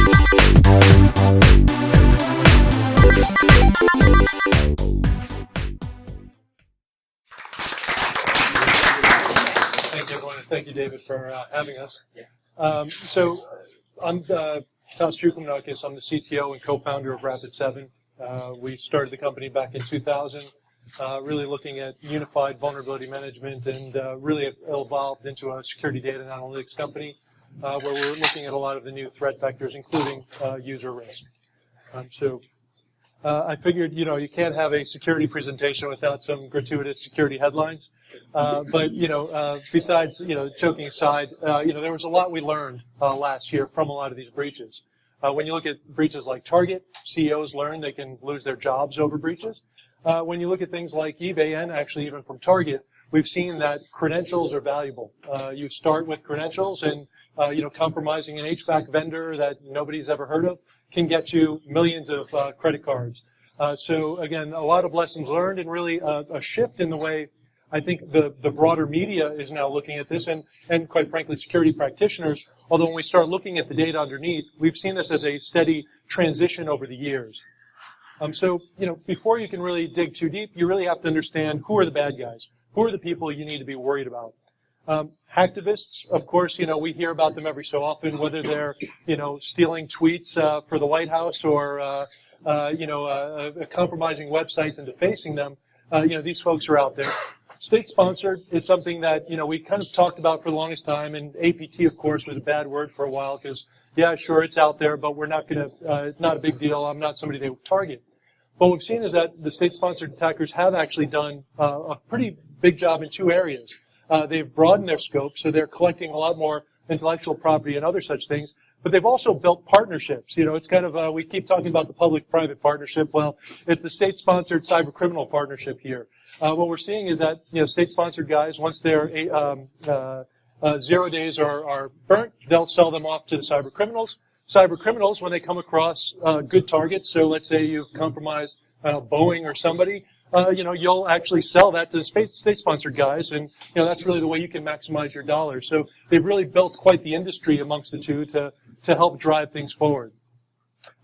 Thank you, everyone. Thank you, David, for having us. So I'm Tas Giakouminakis. I'm the CTO and co-founder of Rapid7. We started the company back in 2000, really looking at unified vulnerability management, and really it evolved into a security data and analytics company where we're looking at a lot of the new threat vectors, including user risk. I figured, you can't have a security presentation without some gratuitous security headlines. But, besides, joking aside, there was a lot we learned last year from a lot of these breaches. When you look at breaches like Target, CEOs learn they can lose their jobs over breaches. When you look at things like eBay and actually even from Target, we've seen that credentials are valuable. You start with credentials and, compromising an HVAC vendor that nobody's ever heard of can get you millions of credit cards. So again, a lot of lessons learned and really a shift in the way I think the broader media is now looking at this and quite frankly security practitioners, although when we start looking at the data underneath, we've seen this as a steady transition over the years. So, before you can really dig too deep, you really have to understand who are the bad guys. Who are the people you need to be worried about? Hacktivists, of course, we hear about them every so often, whether they're, stealing tweets for the White House or, compromising websites and defacing them. These folks are out there. State-sponsored is something that, we kind of talked about for the longest time, and APT, of course, was a bad word for a while because, yeah, sure, it's out there, but we're not going to, it's not a big deal. I'm not somebody they would target. What we've seen is that the state-sponsored attackers have actually done a pretty big job in two areas. They've broadened their scope, so they're collecting a lot more intellectual property and other such things, but they've also built partnerships. It's kind of, we keep talking about the public-private partnership. Well, it's the state-sponsored cyber-criminal partnership here. What we're seeing is that, state-sponsored guys, once their 0 days are burnt, they'll sell them off to the cyber-criminals. Cyber-criminals, when they come across good targets, so let's say you've compromised Boeing or somebody, you'll actually sell that to the state-sponsored guys, and, that's really the way you can maximize your dollars. So they've really built quite the industry amongst the two to help drive things forward.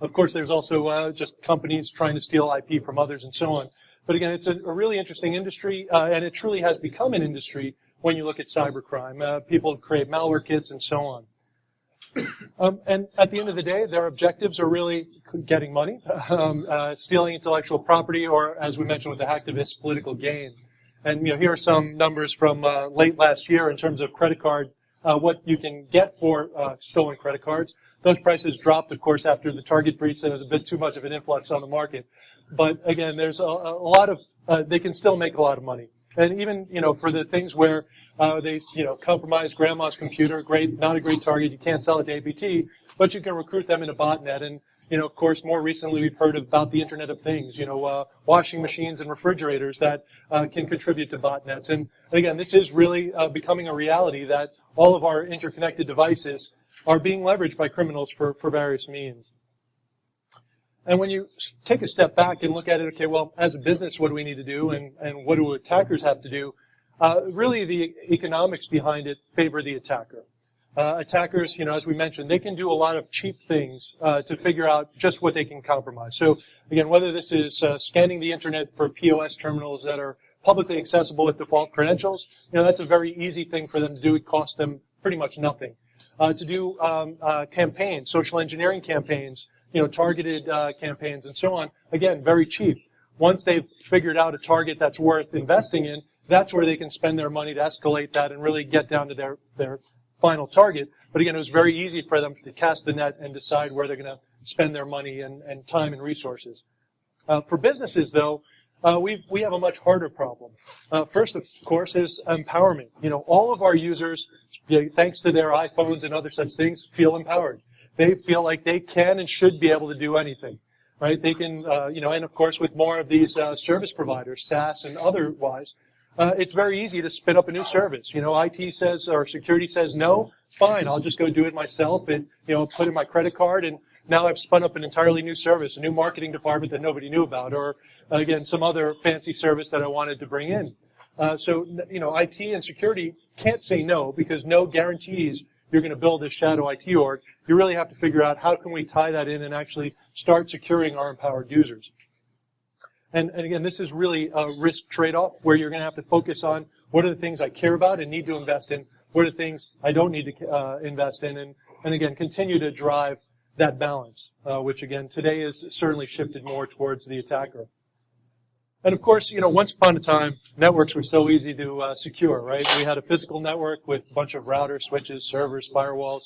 Of course, there's also just companies trying to steal IP from others and so on. But again, it's a really interesting industry, and it truly has become an industry when you look at cybercrime. People create malware kits and so on. And at the end of the day, their objectives are really getting money, stealing intellectual property, or as we mentioned with the hacktivists, political gain. And here are some numbers from late last year in terms of credit card, what you can get for stolen credit cards. Those prices dropped, of course, after the Target breach. There was a bit too much of an influx on the market. But again, there's a lot of they can still make a lot of money. And even, for the things where they, compromise grandma's computer, great, not a great target, you can't sell it to APT, but you can recruit them in a botnet. And, of course, more recently we've heard about the Internet of Things, washing machines and refrigerators that can contribute to botnets. And again, this is really becoming a reality that all of our interconnected devices are being leveraged by criminals for various means. And when you take a step back and look at it, okay, well, as a business, what do we need to do, and what do attackers have to do? Really, the economics behind it favor the attacker. Attackers, as we mentioned, they can do a lot of cheap things to figure out just what they can compromise. So, again, whether this is scanning the Internet for POS terminals that are publicly accessible with default credentials, that's a very easy thing for them to do. It costs them pretty much nothing. To do campaigns, social engineering campaigns, targeted campaigns and so on, again, very cheap. Once they've figured out a target that's worth investing in, that's where they can spend their money to escalate that and really get down to their final target. But again, it was very easy for them to cast the net and decide where they're going to spend their money and time and resources. For businesses, though, we have a much harder problem. First, of course, is empowerment. All of our users, thanks to their iPhones and other such things, feel empowered. They feel like they can and should be able to do anything, right? They can, and of course with more of these service providers, SaaS and otherwise, it's very easy to spin up a new service. IT says, or security says no, fine, I'll just go do it myself and, put in my credit card, and now I've spun up an entirely new service, a new marketing department that nobody knew about, or again, some other fancy service that I wanted to bring in. So, IT and security can't say no because no guarantees you're going to build this shadow IT org, you really have to figure out how can we tie that in and actually start securing our empowered users. And again, this is really a risk trade-off where you're going to have to focus on what are the things I care about and need to invest in, what are the things I don't need to invest in, and again, continue to drive that balance, which again, today is certainly shifted more towards the attacker. And of course, once upon a time, networks were so easy to secure, right? We had a physical network with a bunch of routers, switches, servers, firewalls,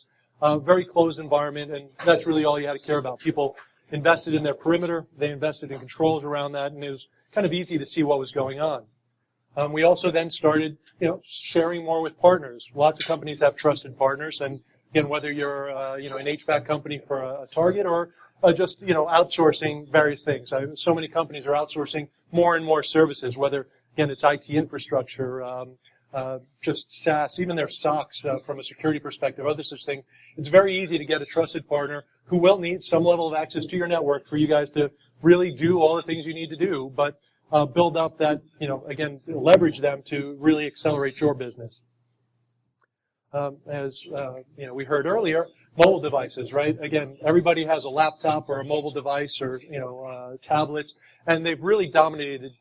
very closed environment, and that's really all you had to care about. People invested in their perimeter, they invested in controls around that, and it was kind of easy to see what was going on. We also then started, sharing more with partners. Lots of companies have trusted partners, and again, whether you're, an HVAC company for a Target or just, outsourcing various things. So many companies are outsourcing more and more services, whether, again, it's IT infrastructure, just SaaS, even their SOCs from a security perspective, other such things. It's very easy to get a trusted partner who will need some level of access to your network for you guys to really do all the things you need to do, but build up that, again, leverage them to really accelerate your business. As we heard earlier, mobile devices, right? Again, everybody has a laptop or a mobile device or tablets, and they've really dominated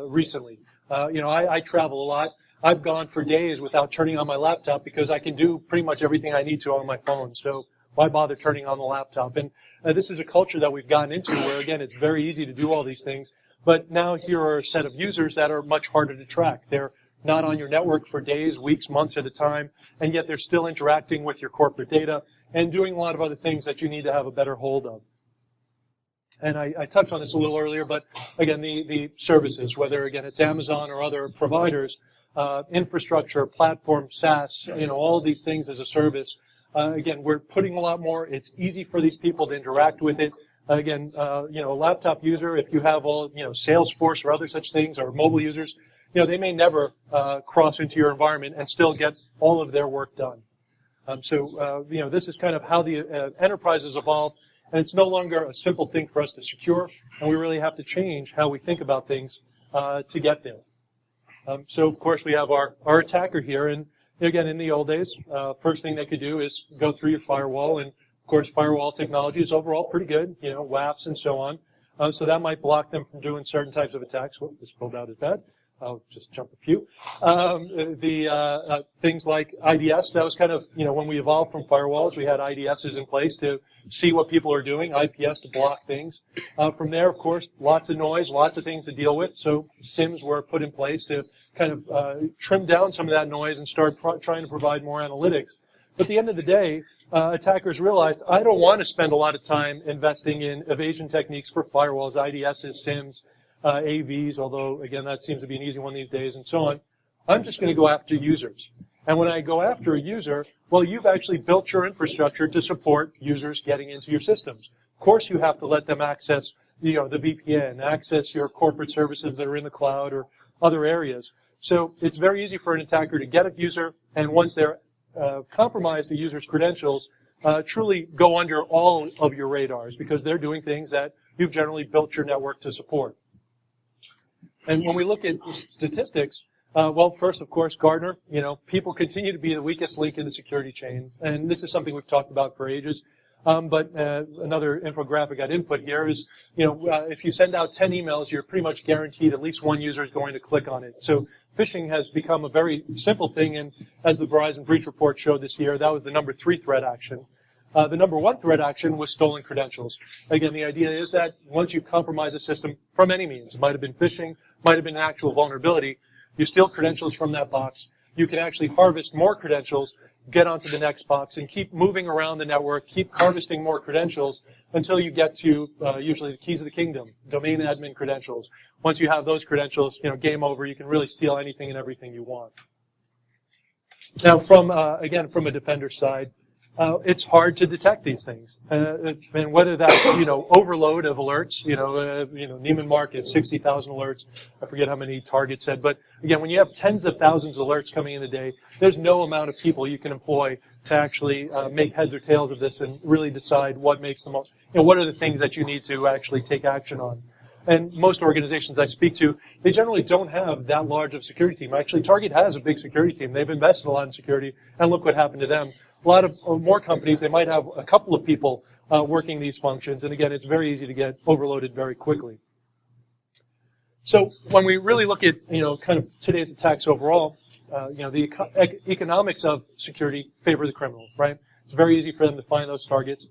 recently. I travel a lot. I've gone for days without turning on my laptop because I can do pretty much everything I need to on my phone. So why bother turning on the laptop? And this is a culture that we've gotten into where, again, it's very easy to do all these things. But now here are a set of users that are much harder to track. They're not on your network for days, weeks, months at a time, and yet they're still interacting with your corporate data and doing a lot of other things that you need to have a better hold of. And I touched on this a little earlier, but again, the services, whether, again, it's Amazon or other providers, infrastructure, platform, SaaS, all of these things as a service. Again, we're putting a lot more. It's easy for these people to interact with it. Again, a laptop user, if you have all, Salesforce or other such things, or mobile users, they may never cross into your environment and still get all of their work done. This is kind of how the enterprise has evolved, and it's no longer a simple thing for us to secure, and we really have to change how we think about things to get there. So, of course, we have our attacker here, and again, in the old days, first thing they could do is go through your firewall, and of course, firewall technology is overall pretty good, WAFs and so on. So that might block them from doing certain types of attacks. Whoop, this pulled out is bad. I'll just jump a few. Things like IDS, that was kind of, when we evolved from firewalls, we had IDSs in place to see what people are doing, IPS to block things. From there, of course, lots of noise, lots of things to deal with, so SIMs were put in place to kind of trim down some of that noise and start trying to provide more analytics. But at the end of the day, attackers realized, I don't want to spend a lot of time investing in evasion techniques for firewalls, IDSs, SIMs, AVs, although, again, that seems to be an easy one these days, and so on. I'm just going to go after users. And when I go after a user, well, you've actually built your infrastructure to support users getting into your systems. Of course, you have to let them access, the VPN, access your corporate services that are in the cloud or other areas. So it's very easy for an attacker to get a user, and once they're compromised, the user's credentials truly go under all of your radars because they're doing things that you've generally built your network to support. And when we look at statistics, first, of course, Gartner, people continue to be the weakest link in the security chain. And this is something we've talked about for ages. But another infographic I'd input here is, if you send out 10 emails, you're pretty much guaranteed at least one user is going to click on it. So phishing has become a very simple thing. And as the Verizon breach report showed this year, that was the number 3 threat action. The number 1 threat action was stolen credentials. Again, the idea is that once you compromise a system from any means, it might have been phishing, might have been an actual vulnerability, you steal credentials from that box, you can actually harvest more credentials, get onto the next box, and keep moving around the network, keep harvesting more credentials until you get to usually the keys of the kingdom, domain admin credentials. Once you have those credentials, game over, you can really steal anything and everything you want. Now, from a defender side, it's hard to detect these things. And whether that's, overload of alerts, Neiman Marcus, 60,000 alerts. I forget how many Target said. But again, when you have tens of thousands of alerts coming in a day, there's no amount of people you can employ to actually make heads or tails of this and really decide what makes the most, what are the things that you need to actually take action on. And most organizations I speak to, they generally don't have that large of a security team. Actually, Target has a big security team. They've invested a lot in security, and look what happened to them. a lot of more companies, they might have a couple of people working these functions. And again, it's very easy to get overloaded very quickly. So when we really look at, kind of today's attacks overall, the economics of security favor the criminal, right? It's very easy for them to find those targets.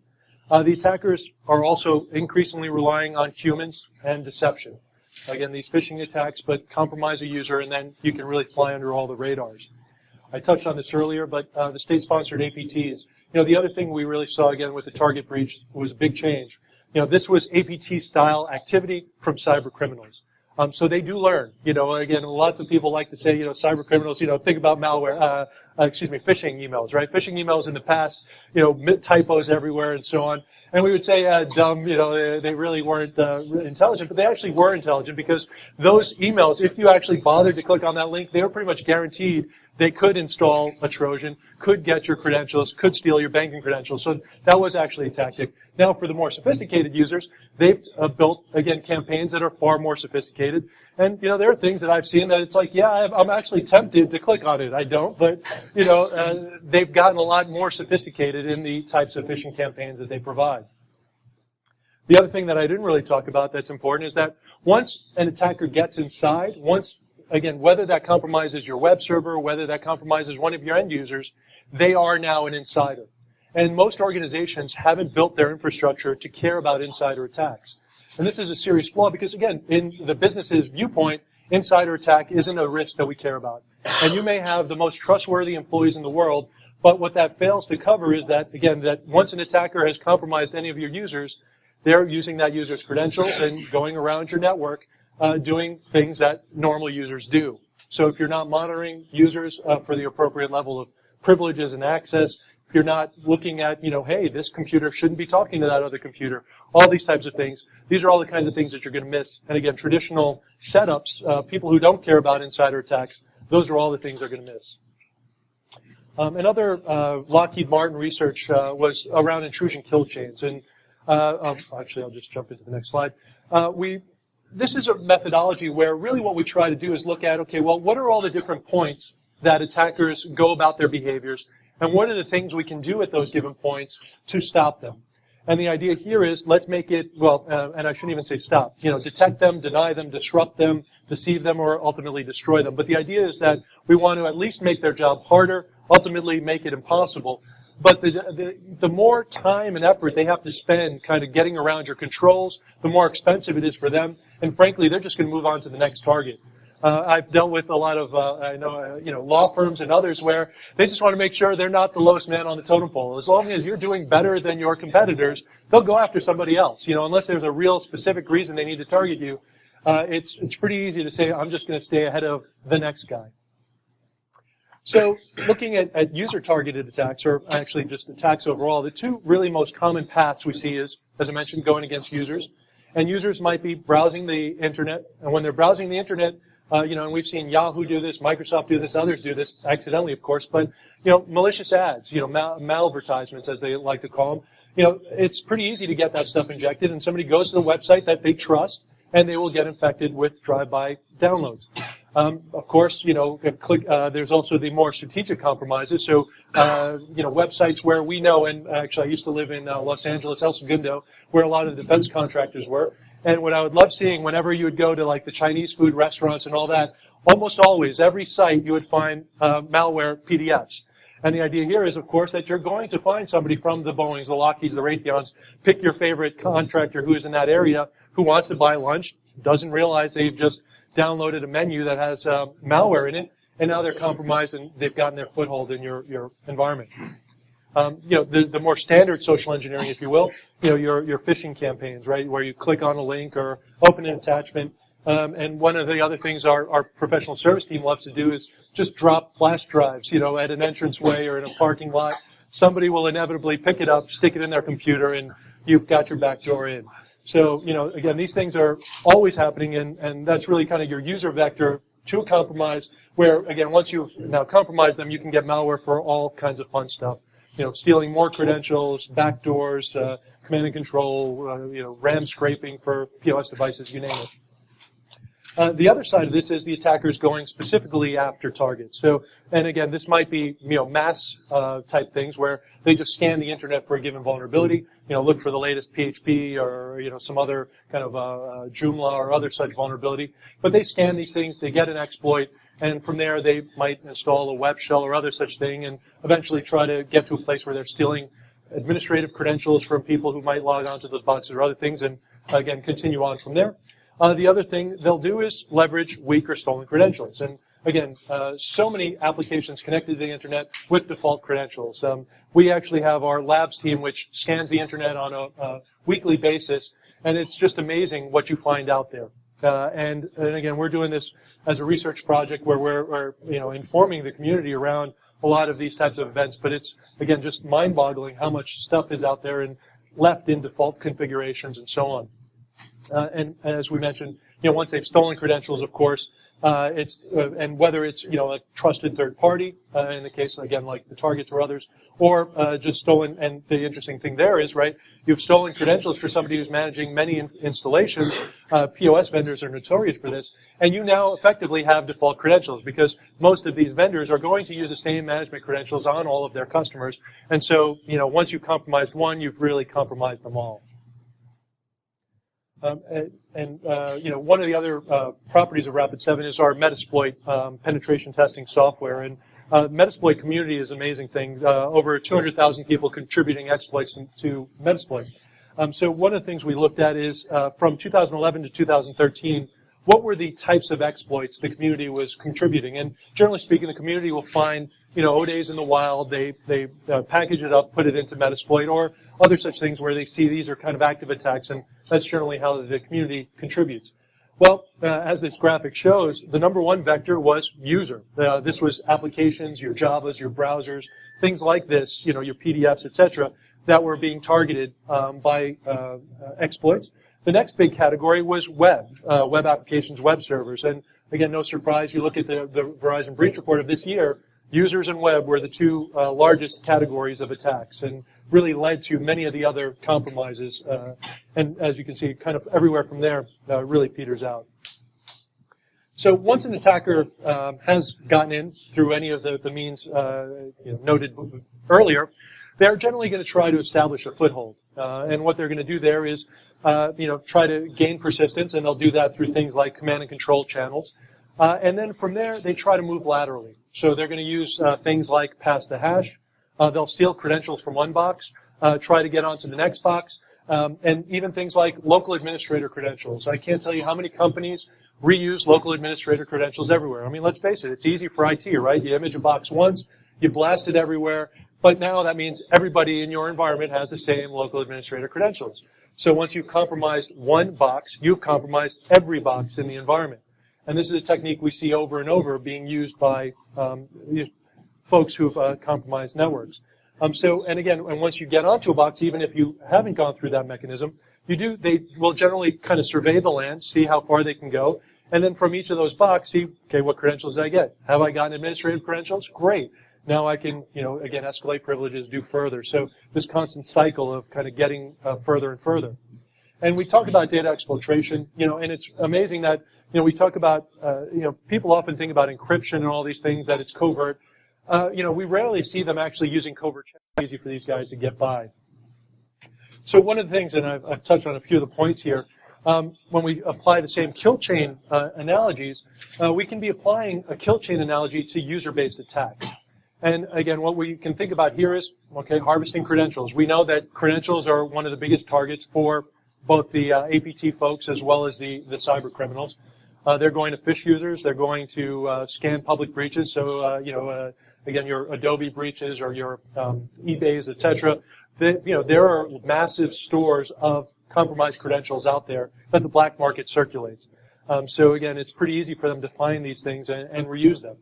The attackers are also increasingly relying on humans and deception. Again, these phishing attacks, but compromise a user, and then you can really fly under all the radars. I touched on this earlier, but the state-sponsored APTs. The other thing we really saw, again, with the target breach was a big change. This was APT-style activity from cyber criminals. So they do learn. Again, lots of people like to say, cyber criminals, think about malware, phishing emails, right? Phishing emails in the past, typos everywhere and so on. And we would say, dumb, they really weren't intelligent, but they actually were intelligent because those emails, if you actually bothered to click on that link, they were pretty much guaranteed they could install a Trojan, could get your credentials, could steal your banking credentials. So that was actually a tactic. Now, for the more sophisticated users, they've built, again, campaigns that are far more sophisticated. And, there are things that I've seen that it's like, yeah, I'm actually tempted to click on it. I don't, but, they've gotten a lot more sophisticated in the types of phishing campaigns that they provide. The other thing that I didn't really talk about that's important is that once an attacker gets inside, again, whether that compromises your web server, whether that compromises one of your end users, they are now an insider. And most organizations haven't built their infrastructure to care about insider attacks. And this is a serious flaw because, again, in the business's viewpoint, insider attack isn't a risk that we care about. And you may have the most trustworthy employees in the world, but what that fails to cover is that, again, that once an attacker has compromised any of your users, they're using that user's credentials and going around your network, doing things that normal users do. So if you're not monitoring users for the appropriate level of privileges and access, if you're not looking at, hey, this computer shouldn't be talking to that other computer, all these types of things, these are all the kinds of things that you're going to miss. And again, traditional setups, people who don't care about insider attacks, those are all the things they're going to miss. Another Lockheed Martin research was around intrusion kill chains. And actually, I'll just jump into the next slide. This is a methodology where really what we try to do is look at, okay, well, what are all the different points that attackers go about their behaviors, and what are the things we can do at those given points to stop them? And the idea here is let's make it, and I shouldn't even say stop, detect them, deny them, disrupt them, deceive them, or ultimately destroy them. But the idea is that we want to at least make their job harder, ultimately make it impossible. But the more time and effort they have to spend kind of getting around your controls, the more expensive it is for them. And frankly, they're just going to move on to the next target. I've dealt with a lot of, law firms and others where they just want to make sure they're not the lowest man on the totem pole. As long as you're doing better than your competitors, they'll go after somebody else. Unless there's a real specific reason they need to target you, it's pretty easy to say, I'm just going to stay ahead of the next guy. So looking at user-targeted attacks, or actually just attacks overall, the two really most common paths we see is, as I mentioned, going against users. And users might be browsing the Internet. And when they're browsing the Internet, and we've seen Yahoo do this, Microsoft do this, others do this, accidentally, of course, but, malicious ads, malvertisements, as they like to call them, it's pretty easy to get that stuff injected, and somebody goes to the website that they trust, and they will get infected with drive-by downloads. Of course, there's also the more strategic compromises. So, websites where we know, and actually I used to live in Los Angeles, El Segundo, where a lot of the defense contractors were. And what I would love seeing whenever you would go to like the Chinese food restaurants and all that, almost always, every site you would find malware PDFs. And the idea here is, of course, that you're going to find somebody from the Boeings, the Lockheeds, the Raytheons, pick your favorite contractor who is in that area, who wants to buy lunch, doesn't realize they've just downloaded a menu that has malware in it, and now they're compromised and they've gotten their foothold in your environment. The more standard social engineering, if you will, your phishing campaigns, right, where you click on a link or open an attachment. And one of the other things our professional service team loves to do is just drop flash drives, at an entranceway or in a parking lot. Somebody will inevitably pick it up, stick it in their computer, and you've got your back door in. So, again, these things are always happening, and that's really kind of your user vector to a compromise where, again, once you've now compromised them, you can get malware for all kinds of fun stuff. Stealing more credentials, backdoors, command and control, RAM scraping for POS devices, you name it. The other side of this is the attackers going specifically after targets. So, and again, this might be, mass type things where they just scan the internet for a given vulnerability, look for the latest PHP or, some other kind of Joomla or other such vulnerability. But they scan these things, they get an exploit, and from there they might install a web shell or other such thing and eventually try to get to a place where they're stealing administrative credentials from people who might log onto those boxes or other things and, again, continue on from there. The other thing they'll do is leverage weak or stolen credentials. And again, so many applications connected to the internet with default credentials. We actually have our labs team which scans the internet on a weekly basis, and it's just amazing what you find out there. And again, we're doing this as a research project where we're informing the community around a lot of these types of events, but it's, again, just mind-boggling how much stuff is out there and left in default configurations and so on. And as we mentioned, once they've stolen credentials, of course, and whether it's, a trusted third party, in the case, again, like the targets or others, or just stolen, and the interesting thing there is, right, you've stolen credentials for somebody who's managing many installations. POS vendors are notorious for this, and you now effectively have default credentials because most of these vendors are going to use the same management credentials on all of their customers. And so, once you've compromised one, you've really compromised them all. One of the other properties of Rapid7 is our Metasploit penetration testing software. And Metasploit community is an amazing thing. Over 200,000 people contributing exploits to Metasploit. So one of the things we looked at is from 2011 to 2013, what were the types of exploits the community was contributing? And generally speaking, the community will find, ODAs in the wild. They package it up, put it into Metasploit, or other such things where they see these are kind of active attacks, and that's generally how the community contributes. Well, as this graphic shows, the number one vector was user. This was applications, your Javas, your browsers, things like this, your PDFs, etc., that were being targeted by exploits. The next big category was web applications, web servers. And again, no surprise, you look at the Verizon breach report of this year, users and web were the two largest categories of attacks and really led to many of the other compromises. And as you can see, kind of everywhere from there really peters out. So once an attacker has gotten in through any of the means noted earlier, they're generally going to try to establish a foothold. And what they're going to do there is try to gain persistence, and they'll do that through things like command and control channels. And then from there, they try to move laterally. So they're going to use things like pass the hash. They'll steal credentials from one box, try to get onto the next box, and even things like local administrator credentials. I can't tell you how many companies reuse local administrator credentials everywhere. I mean, let's face it, it's easy for IT, right? You image a box once, you blast it everywhere, but now that means everybody in your environment has the same local administrator credentials. So once you've compromised one box, you've compromised every box in the environment. And this is a technique we see over and over being used by these folks who've compromised networks. And once you get onto a box, even if you haven't gone through that mechanism, they will generally kind of survey the land, see how far they can go, and then from each of those boxes, see, okay, what credentials did I get? Have I gotten administrative credentials? Great. Now I can, again, escalate privileges, do further. So this constant cycle of kind of getting further and further. And we talk about data exfiltration, and it's amazing that, we talk about, people often think about encryption and all these things, that it's covert. We rarely see them actually using covert channels. It's easy for these guys to get by. So one of the things, and I've touched on a few of the points here, when we apply the same kill chain analogies, we can be applying a kill chain analogy to user-based attacks. And again, what we can think about here is, okay, harvesting credentials. We know that credentials are one of the biggest targets for both the APT folks as well as the cyber criminals. They're going to phish users. They're going to scan public breaches. So, again, your Adobe breaches or your eBays, et cetera. There are massive stores of compromised credentials out there that the black market circulates. So again, it's pretty easy for them to find these things and reuse them.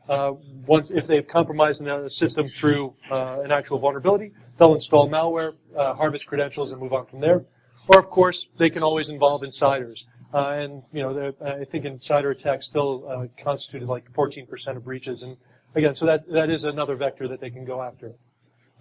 If they've compromised a system through an actual vulnerability, they'll install malware, harvest credentials, and move on from there. Or, of course, they can always involve insiders. I think insider attacks still constituted like 14% of breaches. And again, so that is another vector that they can go after.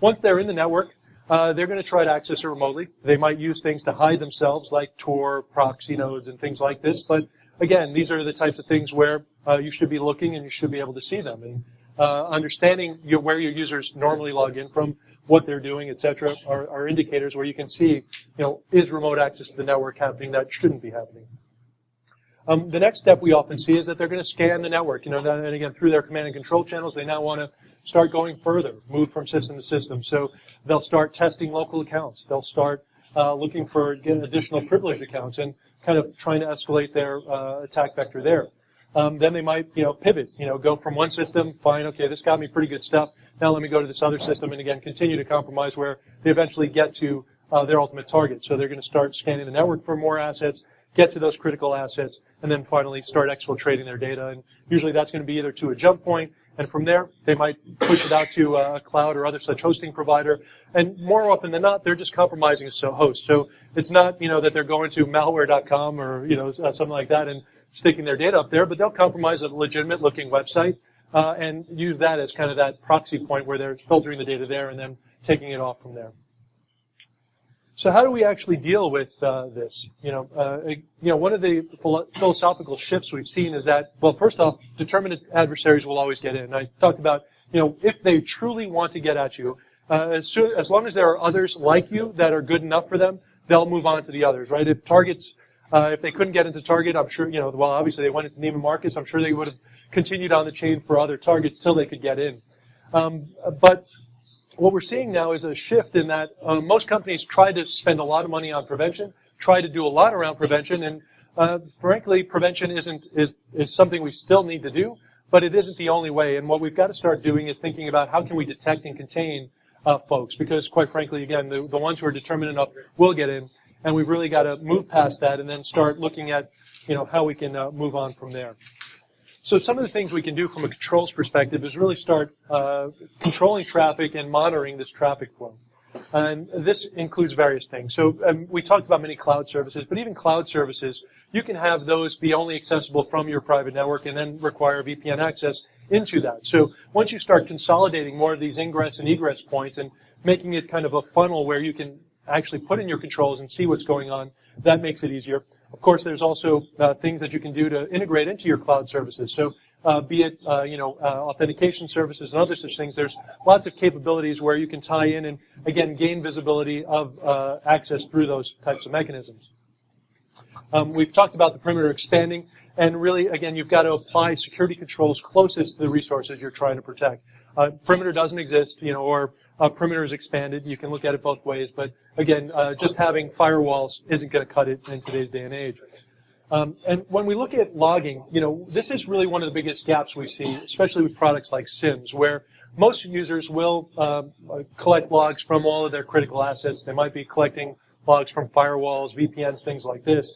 Once they're in the network, they're going to try to access it remotely. They might use things to hide themselves, like Tor, proxy nodes, and things like this. But again, these are the types of things where you should be looking and you should be able to see them. And understanding where your users normally log in from, what they're doing, et cetera, are indicators where you can see, is remote access to the network happening that shouldn't be happening. The next step we often see is that they're going to scan the network. And again, through their command and control channels, they now want to start going further, move from system to system. So they'll start testing local accounts. They'll start looking for additional privileged accounts and kind of trying to escalate their attack vector there. Then they might, pivot, go from one system, fine, okay, this got me pretty good stuff. Now let me go to this other system and again continue to compromise where they eventually get to their ultimate target. So they're going to start scanning the network for more assets, get to those critical assets, and then finally start exfiltrating their data. And usually that's going to be either to a jump point, and from there they might push it out to a cloud or other such hosting provider. And more often than not, they're just compromising a host. So it's not, that they're going to malware.com or, something like that and sticking their data up there, but they'll compromise a legitimate-looking website and use that as kind of that proxy point where they're filtering the data there and then taking it off from there. So how do we actually deal with this? One of the philosophical shifts we've seen is that, well, first off, determined adversaries will always get in. I talked about, if they truly want to get at you, as long as there are others like you that are good enough for them, they'll move on to the others, right? If they couldn't get into Target, I'm sure, well, obviously they went into Neiman Marcus. I'm sure they would have continued on the chain for other targets till they could get in. But what we're seeing now is a shift in that most companies try to spend a lot of money on prevention, try to do a lot around prevention, and frankly, prevention is something we still need to do, but it isn't the only way. And what we've got to start doing is thinking about how can we detect and contain folks, because quite frankly, again, the ones who are determined enough will get in, and we've really got to move past that and then start looking at how we can move on from there. So some of the things we can do from a controls perspective is really start controlling traffic and monitoring this traffic flow. And this includes various things. So we talked about many cloud services, but even cloud services, you can have those be only accessible from your private network and then require VPN access into that. So once you start consolidating more of these ingress and egress points and making it kind of a funnel where you can actually put in your controls and see what's going on, that makes it easier. Of course, there's also things that you can do to integrate into your cloud services. So be it authentication services and other such things, there's lots of capabilities where you can tie in and, again, gain visibility of access through those types of mechanisms. We've talked about the perimeter expanding, and really, again, you've got to apply security controls closest to the resources you're trying to protect. Perimeter doesn't exist, or perimeter is expanded. You can look at it both ways, but again, just having firewalls isn't going to cut it in today's day and age. And when we look at logging, this is really one of the biggest gaps we see, especially with products like SIEMs, where most users will collect logs from all of their critical assets. They might be collecting logs from firewalls, VPNs, things like this,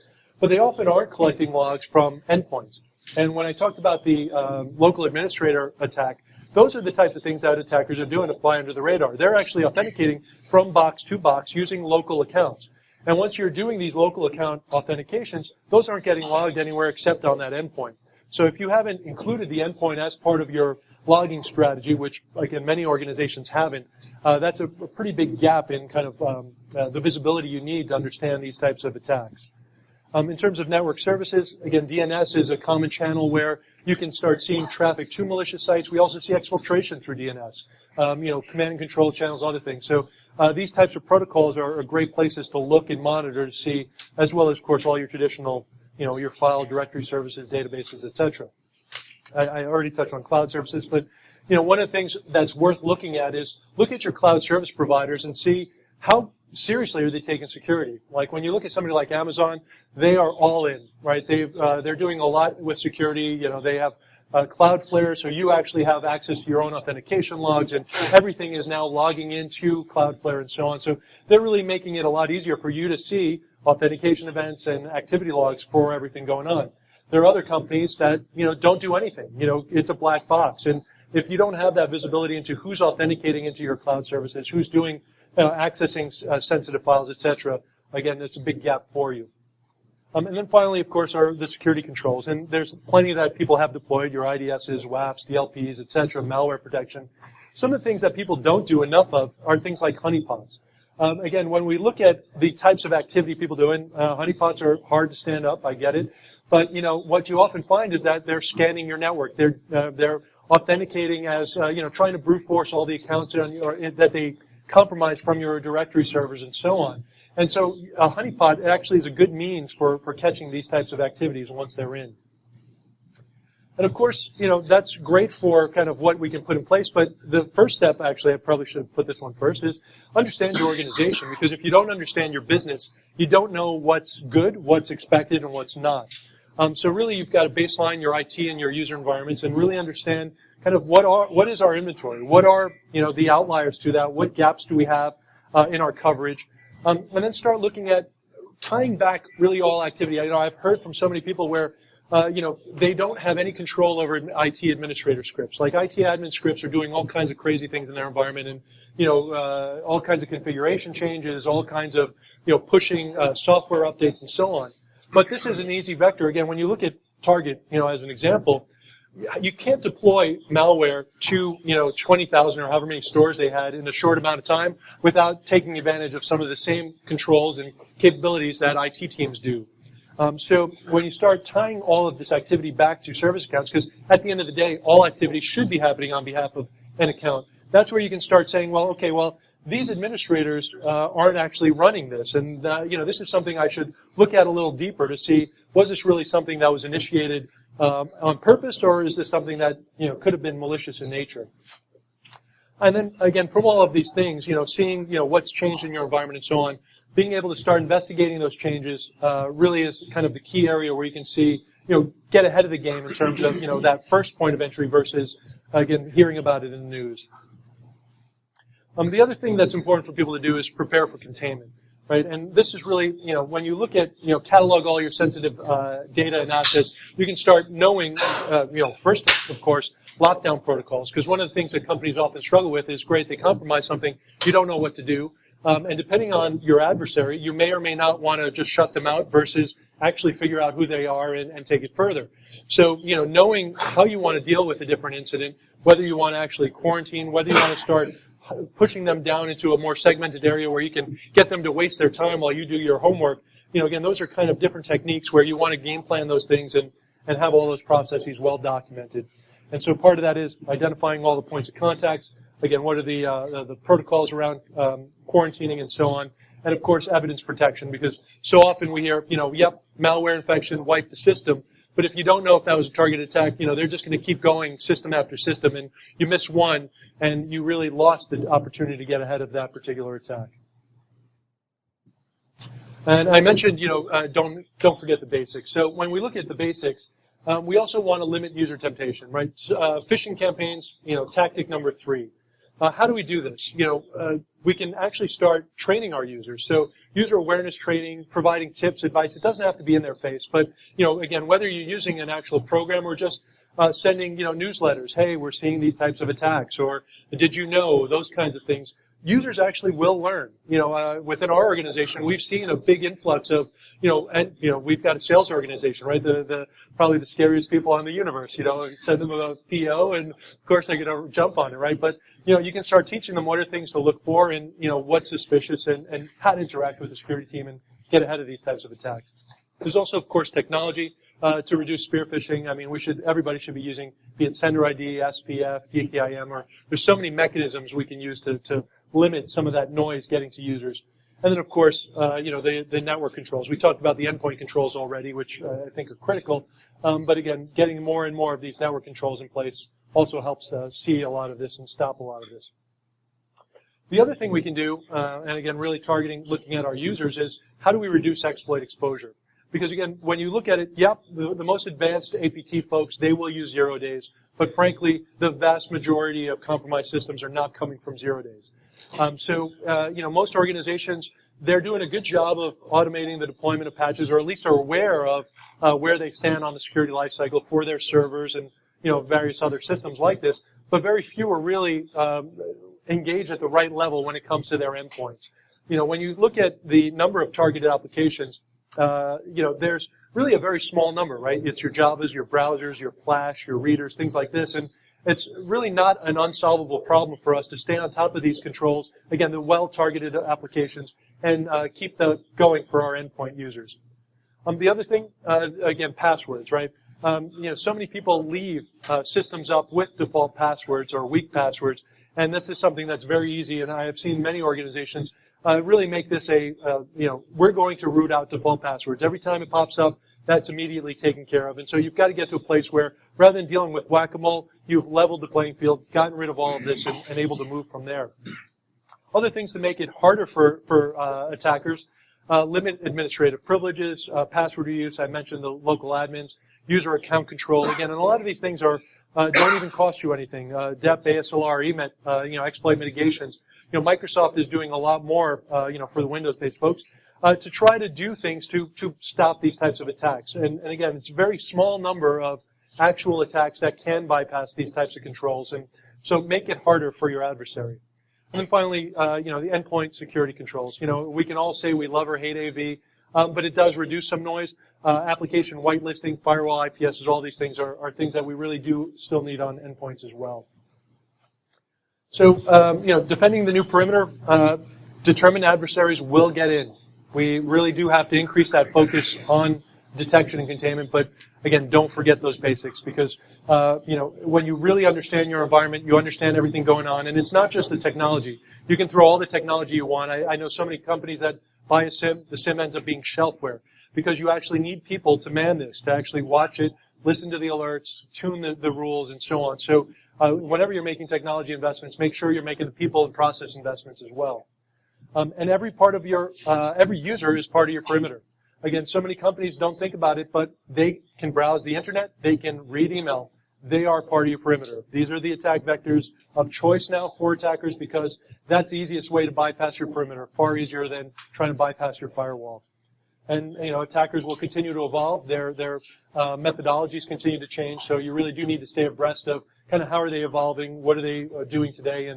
but they often aren't collecting logs from endpoints. And when I talked about the local administrator attack, those are the types of things that attackers are doing to fly under the radar. They're actually authenticating from box to box using local accounts. And once you're doing these local account authentications, those aren't getting logged anywhere except on that endpoint. So if you haven't included the endpoint as part of your logging strategy, which, again, many organizations haven't, that's a pretty big gap in kind of the visibility you need to understand these types of attacks. In terms of network services, again, DNS is a common channel where you can start seeing traffic to malicious sites. We also see exfiltration through DNS, command and control channels, other things. So these types of protocols are great places to look and monitor to see, as well as, of course, all your traditional, your file directory services, databases, et cetera. I already touched on cloud services, but, one of the things that's worth looking at is look at your cloud service providers and see how seriously are they taking security. Like when you look at somebody like Amazon, they are all in, right? They're doing a lot with security. They have Cloudflare, so you actually have access to your own authentication logs, and everything is now logging into Cloudflare and so on. So they're really making it a lot easier for you to see authentication events and activity logs for everything going on. There are other companies that, don't do anything. It's a black box. And if you don't have that visibility into who's authenticating into your cloud services, who's doing accessing sensitive files, et cetera, again, that's a big gap for you. And then finally, of course, are the security controls. And there's plenty that people have deployed, your IDSs, WAFs, DLPs, et cetera, malware protection. Some of the things that people don't do enough of are things like honeypots. Again, when we look at the types of activity people do, and honeypots are hard to stand up, I get it, But what you often find is that they're scanning your network. They're authenticating as trying to brute force all the accounts that they compromise from your directory servers and so on. And so a honeypot actually is a good means for catching these types of activities once they're in. And of course, that's great for kind of what we can put in place, but the first step, actually, I probably should have put this one first, is understand your organization, because if you don't understand your business, you don't know what's good, what's expected, and what's not. So really, you've got to baseline your IT and your user environments and really understand kind of what is our inventory, what are the outliers to that, what gaps do we have in our coverage, and then start looking at tying back really all activity. I've heard from so many people where they don't have any control over IT administrator scripts. Like IT admin scripts are doing all kinds of crazy things in their environment, and all kinds of configuration changes, all kinds of pushing software updates and so on. But this is an easy vector. Again, when you look at Target, as an example, you can't deploy malware to 20,000 or however many stores they had in a short amount of time without taking advantage of some of the same controls and capabilities that IT teams do. So when you start tying all of this activity back to service accounts, because at the end of the day, all activity should be happening on behalf of an account, that's where you can start saying, well, these administrators aren't actually running this, and this is something I should look at a little deeper to see, was this really something that was initiated on purpose, or is this something that could have been malicious in nature? And then again, from all of these things, seeing what's changed in your environment and so on, being able to start investigating those changes really is kind of the key area where you can see, get ahead of the game in terms of that first point of entry versus again hearing about it in the news. The other thing that's important for people to do is prepare for containment, right? And this is really, when you look at, catalog all your sensitive data and assets, you can start knowing, first, of course, lockdown protocols, because one of the things that companies often struggle with is, great, they compromise something, you don't know what to do, and depending on your adversary, you may or may not want to just shut them out versus actually figure out who they are and take it further. So, knowing how you want to deal with a different incident, whether you want to actually quarantine, whether you want to start pushing them down into a more segmented area where you can get them to waste their time while you do your homework. Again, those are kind of different techniques where you want to game plan those things and have all those processes well documented. And so part of that is identifying all the points of contacts. Again, what are the protocols around quarantining and so on. And of course, evidence protection, because so often we hear, yep, malware infection wiped the system. But if you don't know if that was a targeted attack, they're just going to keep going system after system, and you miss one, and you really lost the opportunity to get ahead of that particular attack. And I mentioned, don't forget the basics. So when we look at the basics, we also want to limit user temptation, right? Phishing campaigns, tactic number 3. How do we do this? We can actually start training our users. So user awareness training, providing tips, advice. It doesn't have to be in their face, but again, whether you're using an actual program or just sending newsletters. Hey, we're seeing these types of attacks, or did you know? Those kinds of things. Users actually will learn. Within our organization, we've seen a big influx of we've got a sales organization, right? Probably the scariest people on the universe. Send them a PO, and of course they're going to jump on it, right? But you can start teaching them what are things to look for, and what's suspicious, and how to interact with the security team and get ahead of these types of attacks. There's also, of course, technology to reduce spear phishing. I mean, everybody should be using, be it sender ID, SPF, DKIM, or there's so many mechanisms we can use to limit some of that noise getting to users. And then, of course, the network controls. We talked about the endpoint controls already, which I think are critical. But again, getting more and more of these network controls in place also helps see a lot of this and stop a lot of this. The other thing we can do, and again, really looking at our users, is how do we reduce exploit exposure? Because again, when you look at it, yep, the most advanced APT folks, they will use 0 days. But frankly, the vast majority of compromised systems are not coming from 0 days. Most organizations, they're doing a good job of automating the deployment of patches, or at least are aware of where they stand on the security lifecycle for their servers and various other systems like this. But very few are really engaged at the right level when it comes to their endpoints. When you look at the number of targeted applications, there's really a very small number, right? It's your Javas, your browsers, your Flash, your readers, things like this, and it's really not an unsolvable problem for us to stay on top of these controls, again, the well-targeted applications, and keep that going for our endpoint users. The other thing, again, passwords, right? So many people leave systems up with default passwords or weak passwords, and this is something that's very easy, and I have seen many organizations really make this we're going to root out default passwords. Every time it pops up, that's immediately taken care of. And so you've got to get to a place where, rather than dealing with whack-a-mole, you've leveled the playing field, gotten rid of all of this, and able to move from there. Other things to make it harder for attackers, limit administrative privileges, password reuse. I mentioned the local admins, user account control. Again, and a lot of these things don't even cost you anything. DEP, ASLR, EMET, exploit mitigations. Microsoft is doing a lot more, for the Windows-based folks, to try to do things to stop these types of attacks. And again, it's a very small number of actual attacks that can bypass these types of controls, and so make it harder for your adversary. And then finally, the endpoint security controls. We can all say we love or hate AV, but it does reduce some noise. Application whitelisting, firewall, IPSs, all these things are things that we really do still need on endpoints as well. So, defending the new perimeter, determined adversaries will get in. We really do have to increase that focus on detection and containment, but again, don't forget those basics because, when you really understand your environment, you understand everything going on, and it's not just the technology. You can throw all the technology you want. I know so many companies that buy a SIM, the SIM ends up being shelfware because you actually need people to man this, to actually watch it, listen to the alerts, tune the rules, and so on. So whenever you're making technology investments, make sure you're making the people and process investments as well. And every part of every user is part of your perimeter. Again, so many companies don't think about it, but they can browse the internet, they can read email. They are part of your perimeter. These are the attack vectors of choice now for attackers because that's the easiest way to bypass your perimeter, far easier than trying to bypass your firewall. And, attackers will continue to evolve. Their methodologies continue to change, so you really do need to stay abreast of kind of how are they evolving, what are they doing today,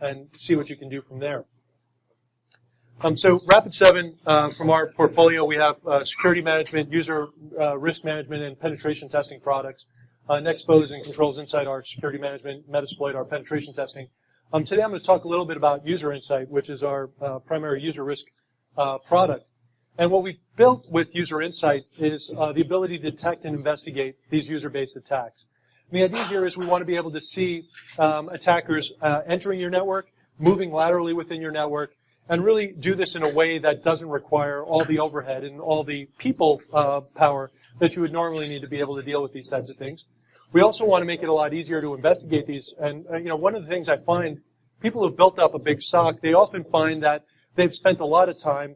and see what you can do from there. So Rapid7, from our portfolio, we have security management, user risk management, and penetration testing products. Nexpose and Controls Insight, our security management, Metasploit, our penetration testing. Today I'm going to talk a little bit about User Insight, which is our primary user risk product. And what we've built with User Insight is the ability to detect and investigate these user-based attacks. And the idea here is we want to be able to see attackers entering your network, moving laterally within your network, and really do this in a way that doesn't require all the overhead and all the people power that you would normally need to be able to deal with these types of things. We also want to make it a lot easier to investigate these. And, one of the things I find, people who've built up a big SOC, they often find that they've spent a lot of time,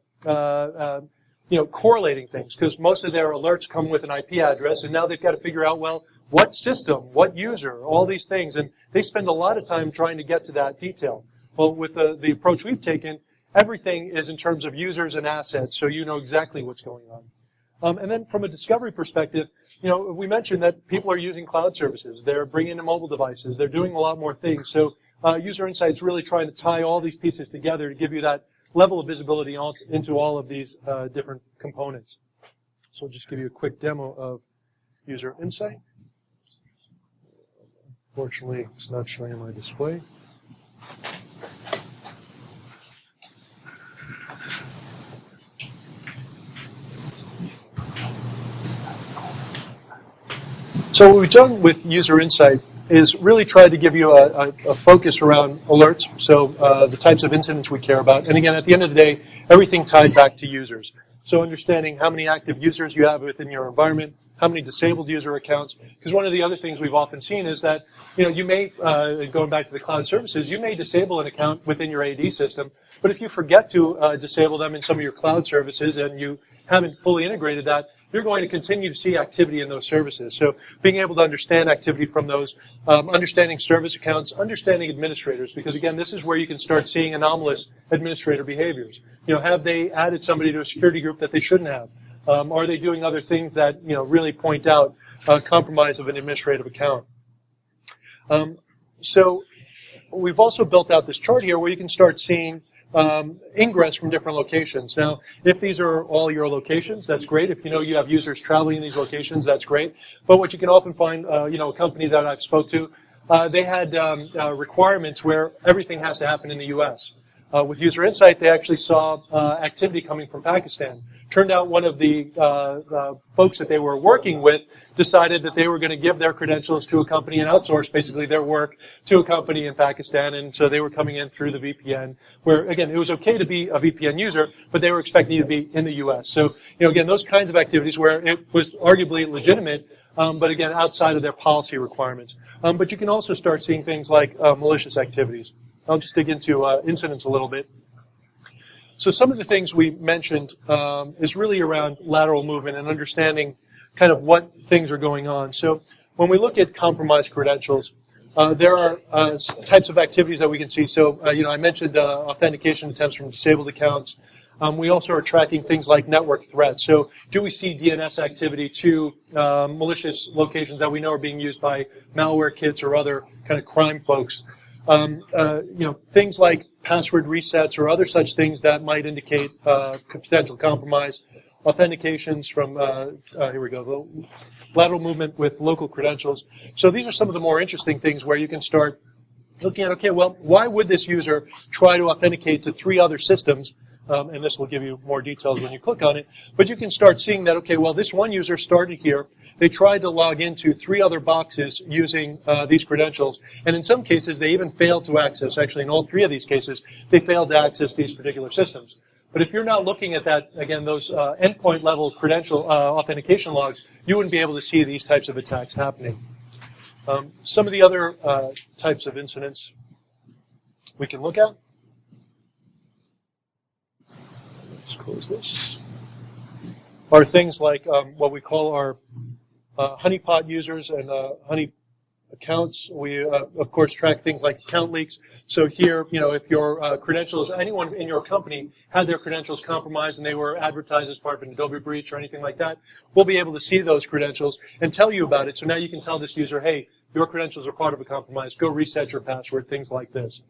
correlating things because most of their alerts come with an IP address, and now they've got to figure out, well, what system, what user, all these things. And they spend a lot of time trying to get to that detail. Well, with the approach we've taken, everything is in terms of users and assets, so you know exactly what's going on. And then from a discovery perspective, we mentioned that people are using cloud services. They're bringing in mobile devices. They're doing a lot more things. So User Insight's really trying to tie all these pieces together to give you that level of visibility into all of these different components. So I'll just give you a quick demo of User Insight. Fortunately, it's not showing on my display. So what we've done with User Insight is really try to give you a focus around alerts, so the types of incidents we care about. And again, at the end of the day, everything tied back to users. So understanding how many active users you have within your environment, how many disabled user accounts, because one of the other things we've often seen is that, you may, going back to the cloud services, you may disable an account within your AD system, but if you forget to disable them in some of your cloud services and you haven't fully integrated that, you're going to continue to see activity in those services. So being able to understand activity from those, understanding service accounts, understanding administrators, because again, this is where you can start seeing anomalous administrator behaviors. Have they added somebody to a security group that they shouldn't have? Are they doing other things that, really point out compromise of an administrative account? So we've also built out this chart here where you can start seeing ingress from different locations. Now, if these are all your locations, that's great. If you have users traveling in these locations, that's great. But what you can often find, a company that I've spoke to, they had requirements where everything has to happen in the U.S. With User Insight, they actually saw activity coming from Pakistan. Turned out one of the folks that they were working with decided that they were going to give their credentials to a company and outsource basically their work to a company in Pakistan, and so they were coming in through the VPN, where, again, it was okay to be a VPN user, but they were expecting you to be in the U.S. So, again, those kinds of activities where it was arguably legitimate, but again, outside of their policy requirements. But you can also start seeing things like malicious activities. I'll just dig into incidents a little bit. So some of the things we mentioned is really around lateral movement and understanding kind of what things are going on. So when we look at compromised credentials, there are types of activities that we can see. So, I mentioned authentication attempts from disabled accounts. We also are tracking things like network threats. So do we see DNS activity to malicious locations that we know are being used by malware kits or other kind of crime folks? Things like password resets or other such things that might indicate potential compromise. Authentications from, here we go, the lateral movement with local credentials. So these are some of the more interesting things where you can start looking at, okay, well, why would this user try to authenticate to 3 other systems? And this will give you more details when you click on it. But you can start seeing that, okay, well, this one user started here. They tried to log into 3 other boxes using these credentials. And in some cases, they even failed to access. Actually, in all 3 of these cases, they failed to access these particular systems. But if you're now looking at that, again, those endpoint level credential authentication logs, you wouldn't be able to see these types of attacks happening. Some of the other types of incidents we can look at. Let's close this. Are things like what we call our honeypot users and honey accounts. We, of course, track things like account leaks. So here, if your credentials, anyone in your company had their credentials compromised and they were advertised as part of an Adobe breach or anything like that, we'll be able to see those credentials and tell you about it. So now you can tell this user, hey, your credentials are part of a compromise. Go reset your password, things like this.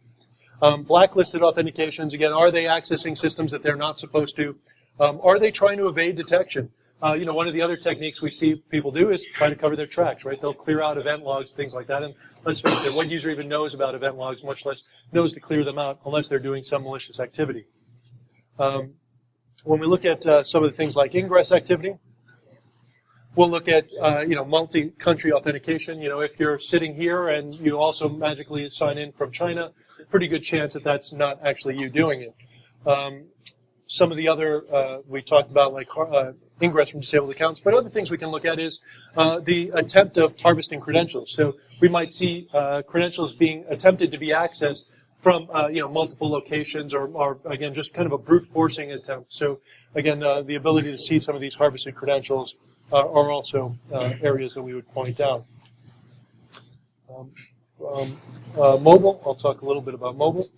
Blacklisted authentications, again, are they accessing systems that they're not supposed to? Are they trying to evade detection? One of the other techniques we see people do is try to cover their tracks, right? They'll clear out event logs, things like that. And let's face it, what user even knows about event logs, much less knows to clear them out unless they're doing some malicious activity. When we look at some of the things like ingress activity, we'll look at, multi-country authentication. If you're sitting here and you also magically sign in from China, pretty good chance that that's not actually you doing it. Some of the other, we talked about like ingress from disabled accounts, but other things we can look at is the attempt of harvesting credentials. So we might see credentials being attempted to be accessed from, multiple locations or, again, just kind of a brute forcing attempt. So, again, the ability to see some of these harvested credentials are also areas that we would point out. Mobile, I'll talk a little bit about mobile.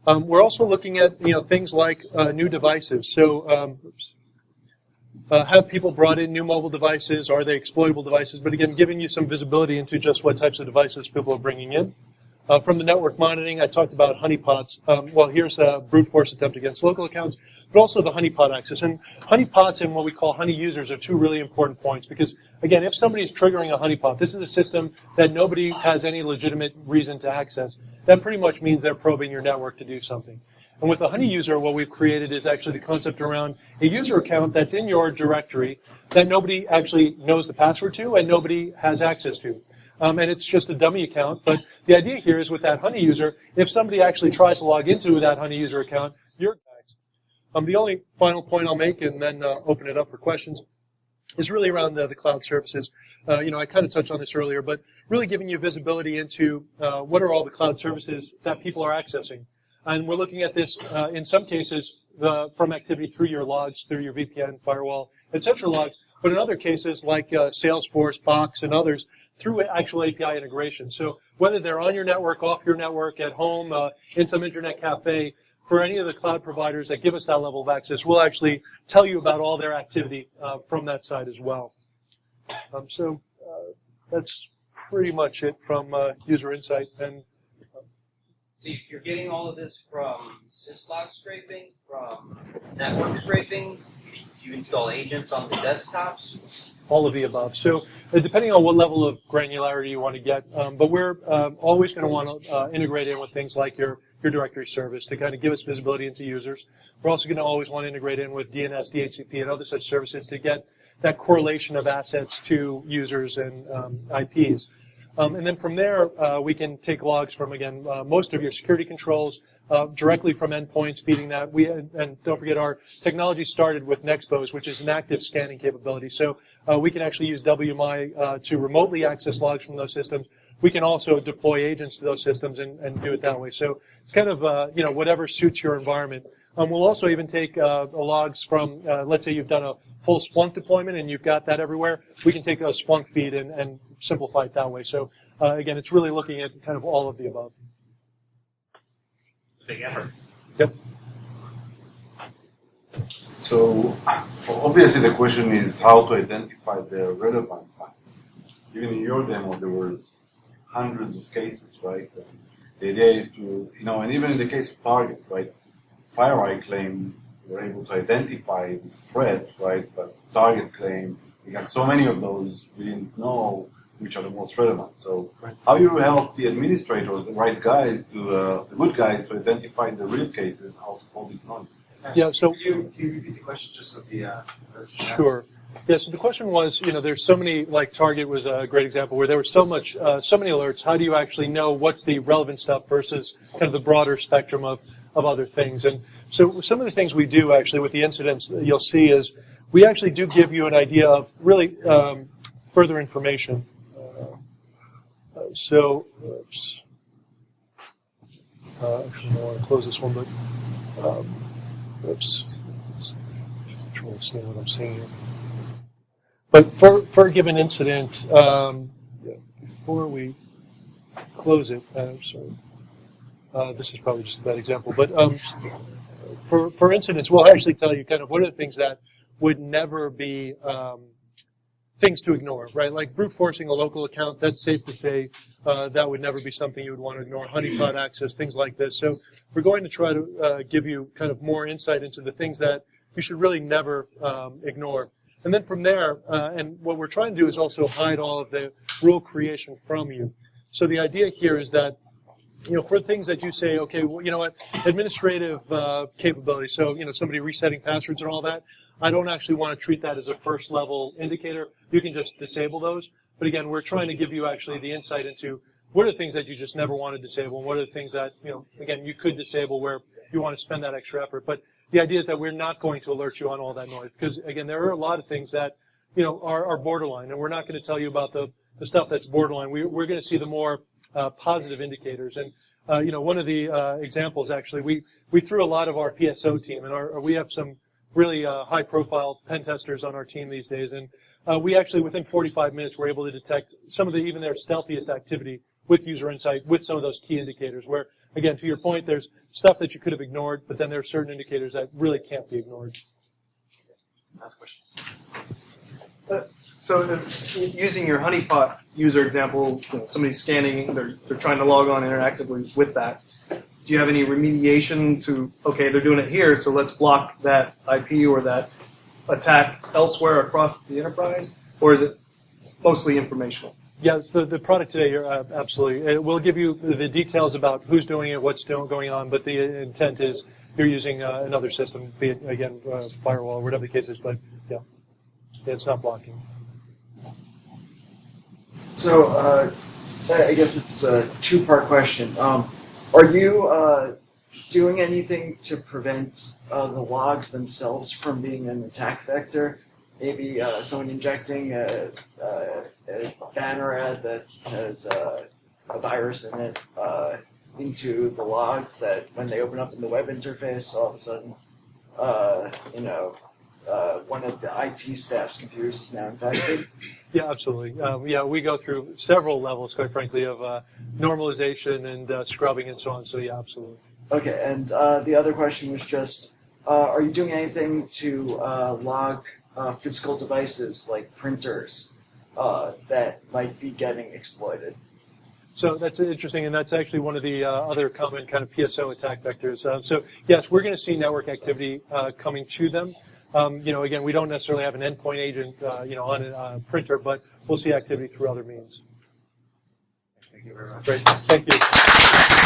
We're also looking at things like new devices. So have people brought in new mobile devices? Are they exploitable devices? But again, giving you some visibility into just what types of devices people are bringing in. From the network monitoring, I talked about honeypots. Well, here's a brute force attempt against local accounts, but also the honeypot access. And honeypots and what we call honey users are 2 really important points because, again, if somebody is triggering a honeypot, this is a system that nobody has any legitimate reason to access. That pretty much means they're probing your network to do something. And with the honey user, what we've created is actually the concept around a user account that's in your directory that nobody actually knows the password to and nobody has access to. And it's just a dummy account. But the idea here is with that honey user, if somebody actually tries to log into that honey user account, you're attacked. The only final point I'll make and then open it up for questions is really around the cloud services. I kind of touched on this earlier, but really giving you visibility into what are all the cloud services that people are accessing. And we're looking at this in some cases from activity through your logs, through your VPN, firewall, etc. logs, but in other cases like Salesforce, Box, and others, through actual API integration. So whether they're on your network, off your network, at home, in some internet cafe, for any of the cloud providers that give us that level of access, we'll actually tell you about all their activity from that side as well. So that's pretty much it from User Insight. And so you're getting all of this from syslog scraping, from network scraping. Do you install agents on the desktops? All of the above. So depending on what level of granularity you want to get, but we're always going to want to integrate in with things like your your directory service to kind of give us visibility into users. We're also going to always want to integrate in with DNS, DHCP, and other such services to get that correlation of assets to users and IPs. And then from there, we can take logs from, again, most of your security controls directly from endpoints, feeding that. And don't forget, our technology started with Nexpose, which is an active scanning capability. So we can actually use WMI to remotely access logs from those systems. We can also deploy agents to those systems and do it that way. So it's kind of, whatever suits your environment. We'll also even take logs from, let's say you've done a full Splunk deployment and you've got that everywhere. We can take a Splunk feed and simplify it that way. So, again, it's really looking at kind of all of the above. Big effort. Yep. So, obviously the question is how to identify the relevant one. Even in your demo, there was hundreds of cases, right? The idea is to, and even in the case of Target, right? FireEye claim we're able to identify this threat, right? But Target claim we got so many of those we didn't know which are the most relevant. So how you help the administrators, the right guys, the good guys, to identify the real cases out of all these noise? Yeah. So can you repeat the question just so the sure. Yeah, so the question was, there's so many, like Target was a great example, where there was so many alerts. How do you actually know what's the relevant stuff versus kind of the broader spectrum of other things? And so some of the things we do actually with the incidents that you'll see is we actually do give you an idea of really further information. Actually, I want to close this one, but oops. I'm trying to understand what I'm saying here. But for a given incident, before we close it, this is probably just a bad example, but for incidents, we'll actually tell you kind of what are the things that would never be things to ignore, right? Like brute forcing a local account, that's safe to say that would never be something you would want to ignore. Honeypot access, things like this. So we're going to try to give you kind of more insight into the things that you should really never ignore. And then from there, and what we're trying to do is also hide all of the rule creation from you. So the idea here is that, for things that you say, okay, well, you know what, administrative capability, so, somebody resetting passwords and all that, I don't actually want to treat that as a first level indicator. You can just disable those. But again, we're trying to give you actually the insight into what are the things that you just never want to disable, and what are the things that, again, you could disable where you want to spend that extra effort. But the idea is that we're not going to alert you on all that noise because, again, there are a lot of things that, are borderline, and we're not going to tell you about the stuff that's borderline. We're going to see the more positive indicators. And, one of the examples, actually, we threw a lot of our PSO team, and we have some really high-profile pen testers on our team these days, and we actually, within 45 minutes, were able to detect some of even their stealthiest activity with user insight, with some of those key indicators where, again, to your point, there's stuff that you could have ignored, but then there are certain indicators that really can't be ignored. Last question. So using your honeypot user example, somebody's scanning, they're trying to log on interactively with that. Do you have any remediation to, okay, they're doing it here, so let's block that IP or that attack elsewhere across the enterprise? Or is it mostly informational? Yes, the product today, absolutely. It will give you the details about who's doing it, what's going on, but the intent is you're using another system, be it, again, firewall, whatever the case is, but, yeah, it's not blocking. So, I guess it's a two-part question. Are you doing anything to prevent the logs themselves from being an attack vector? Maybe someone injecting a banner ad that has a virus in it into the logs that when they open up in the web interface, all of a sudden, one of the IT staff's computers is now infected? Yeah, absolutely. We go through several levels, quite frankly, of normalization and scrubbing and so on. So, yeah, absolutely. Okay, and the other question was just, are you doing anything to log physical devices like printers that might be getting exploited? So that's interesting, and that's actually one of the other common kind of PSO attack vectors. So yes, we're going to see network activity coming to them. Again, we don't necessarily have an endpoint agent, on a printer, but we'll see activity through other means. Thank you very much. Great. Thank you.